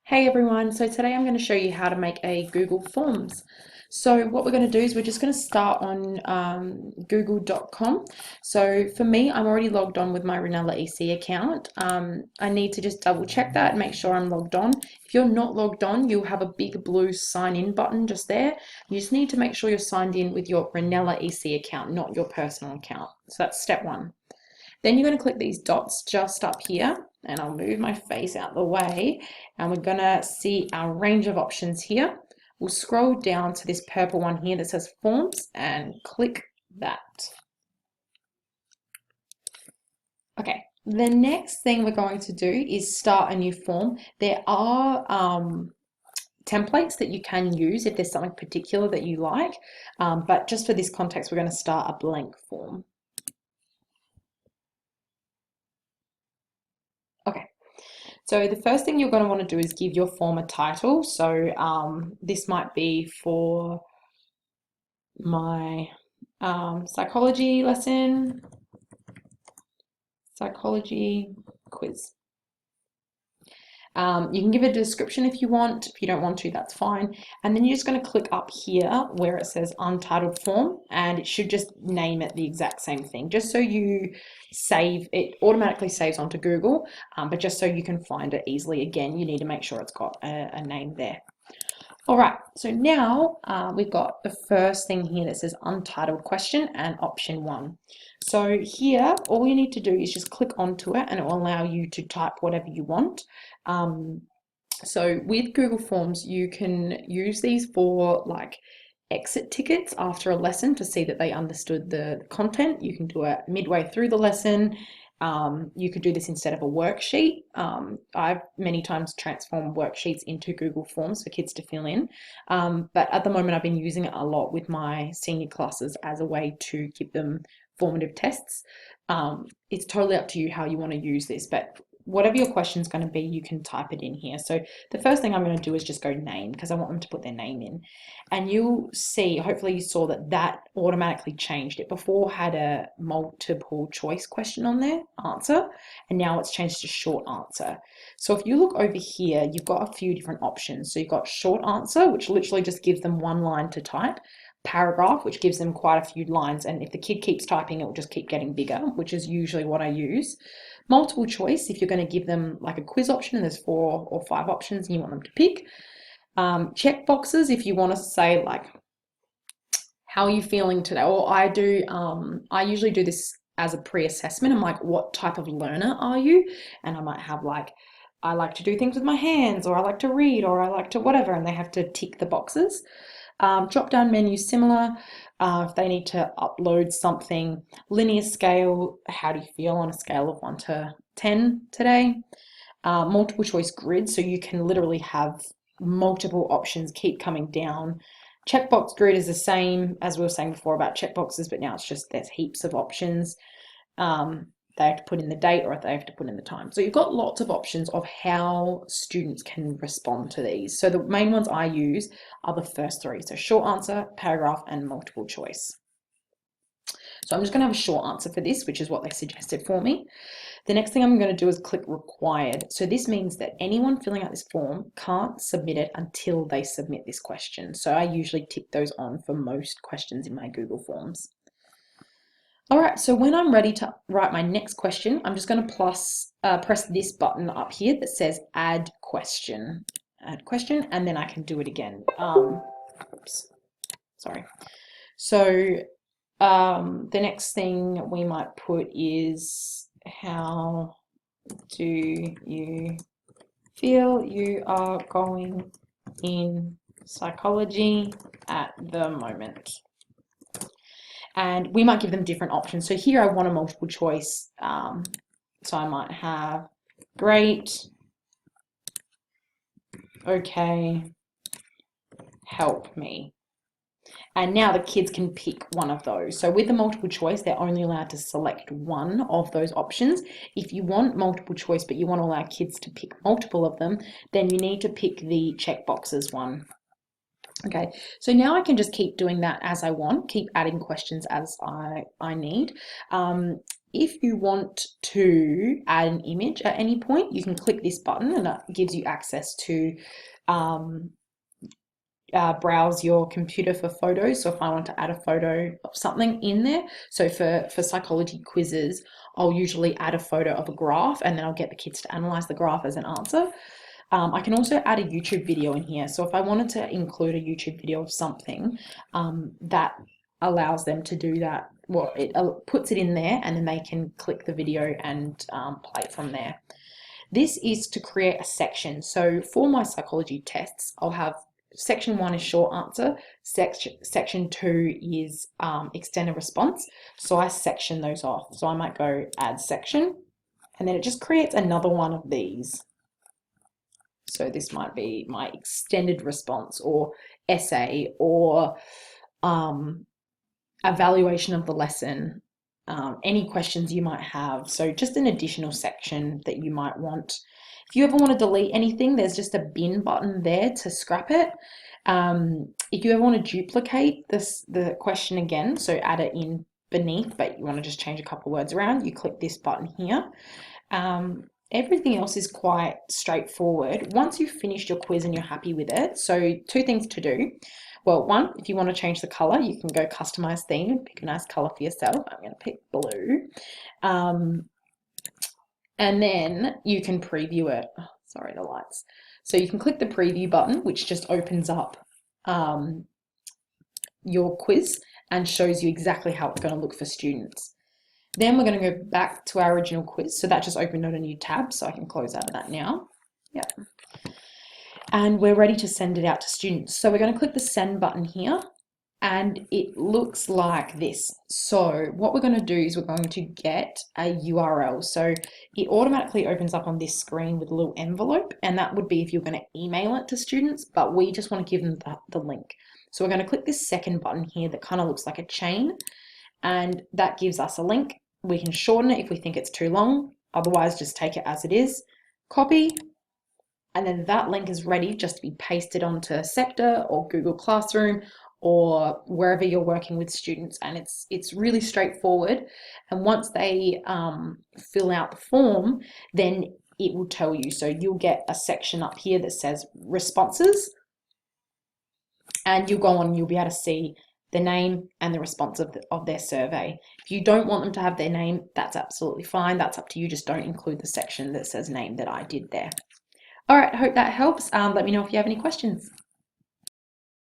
Hey everyone, so today I'm going to show you how to make a Google Forms. So what we're going to do is we're just going to start on google.com. So for me, I'm already logged on with my Rinella EC account. I need to just double check that and make sure I'm logged on. If you're not logged on, you'll have a big blue sign in button just there. You just need to make sure you're signed in with your Rinella EC account, not your personal account. So that's step one. Then you're going to click these dots just up here, and I'll move my face out the way, and we're going to see our range of options here. We'll scroll down to this purple one here that says Forms and click that. Okay, the next thing we're going to do is start a new form. There are templates that you can use if there's something particular that you like, but just for this context, we're going to start a blank form. Okay. So the first thing you're going to want to do is give your form a title. So this might be for my psychology lesson, psychology quiz. You can give a description if you want. If you don't want to, that's fine. And then you're just going to click up here where it says untitled form, and it should just name it the exact same thing, just so you save it automatically saves onto Google, but just so you can find it easily again, you need to make sure it's got a name there. All right, so now we've got the first thing here that says untitled question and option 1. So here, all you need to do is just click onto it and it will allow you to type whatever you want. So with Google Forms, you can use these for like exit tickets after a lesson to see that they understood the content. You can do it midway through the lesson. You could do this instead of a worksheet. I've many times transformed worksheets into Google Forms for kids to fill in. But at the moment, I've been using it a lot with my senior classes as a way to give them formative tests. It's totally up to you how you want to use this, but whatever your question is going to be, you can type it in here. So the first thing I'm going to do is just go name, because I want them to put their name in. And you'll see, hopefully you saw that automatically changed. It before had a multiple choice question on there, answer, and now it's changed to short answer. So if you look over here, you've got a few different options. So you've got short answer, which literally just gives them one line to type. Paragraph, which gives them quite a few lines, and if the kid keeps typing, it will just keep getting bigger, which is usually what I use. Multiple choice, if you're going to give them like a quiz option and there's 4 or 5 options and you want them to pick. Check boxes, if you want to say like, how are you feeling today? Or I usually do this as a pre-assessment. I'm like, what type of learner are you? And I might have like, I like to do things with my hands, or I like to read, or I like to whatever, and they have to tick the boxes. Drop down menu similar. If they need to upload something, linear scale, how do you feel on a scale of 1 to 10 today? Multiple choice grid, so you can literally have multiple options keep coming down. Checkbox grid is the same as we were saying before about checkboxes, but now it's just there's heaps of options. They have to put in the date, or if they have to put in the time. So you've got lots of options of how students can respond to these. So the main ones I use are the first 3. So short answer, paragraph, and multiple choice. So I'm just going to have a short answer for this, which is what they suggested for me. The next thing I'm going to do is click required. So this means that anyone filling out this form can't submit it until they submit this question. So I usually tick those on for most questions in my Google Forms. All right, so when I'm ready to write my next question, I'm just going to press this button up here that says add question, and then I can do it again. Oops, sorry. So the next thing we might put is, how do you feel you are going in psychology at the moment? And we might give them different options. So here I want a multiple choice. So I might have great, okay, help me. And now the kids can pick one of those. So with the multiple choice, they're only allowed to select one of those options. If you want multiple choice, but you want to allow kids to pick multiple of them, then you need to pick the checkboxes one. Okay, so now I can just keep doing that as I want, keep adding questions as I need. if you want to add an image at any point, you can click this button and that gives you access to browse your computer for photos. So if I want to add a photo of something in there, so for psychology quizzes, I'll usually add a photo of a graph and then I'll get the kids to analyze the graph as an answer. I can also add a YouTube video in here. So if I wanted to include a YouTube video of something, that allows them to do that. Well, it puts it in there and then they can click the video and play it from there. This is to create a section. So for my psychology tests, I'll have section 1 is short answer, section 2 is extended response. So I section those off. So I might go add section, and then it just creates another one of these. So this might be my extended response or essay or evaluation of the lesson, any questions you might have. So just an additional section that you might want. If you ever want to delete anything, there's just a bin button there to scrap it. If you ever want to duplicate the question again, so add it in beneath, but you want to just change a couple words around, you click this button here. Everything else is quite straightforward. Once you've finished your quiz and you're happy with it, so 2 things to do. Well, 1, if you want to change the color, you can go customize theme and pick a nice color for yourself. I'm going to pick blue. And then you can preview it. Oh, sorry, the lights. So you can click the preview button, which just opens up your quiz and shows you exactly how it's going to look for students. Then we're going to go back to our original quiz. So that just opened on a new tab, so I can close out of that now. Yep. And we're ready to send it out to students. So we're going to click the send button here, and it looks like this. So what we're going to do is we're going to get a URL. So it automatically opens up on this screen with a little envelope, and that would be if you're going to email it to students, but we just want to give them the link. So we're going to click this second button here that kind of looks like a chain, and that gives us a link. We can shorten it if we think it's too long, otherwise just take it as it is, copy, and then that link is ready just to be pasted onto Scepter or Google Classroom or wherever you're working with students, and it's really straightforward. And once they fill out the form, then it will tell you. So you'll get a section up here that says responses, and you'll go on and you'll be able to see the name and the response of their survey. If you don't want them to have their name, that's absolutely fine. That's up to you. Just don't include the section that says name that I did there. All right, I hope that helps. Let me know if you have any questions.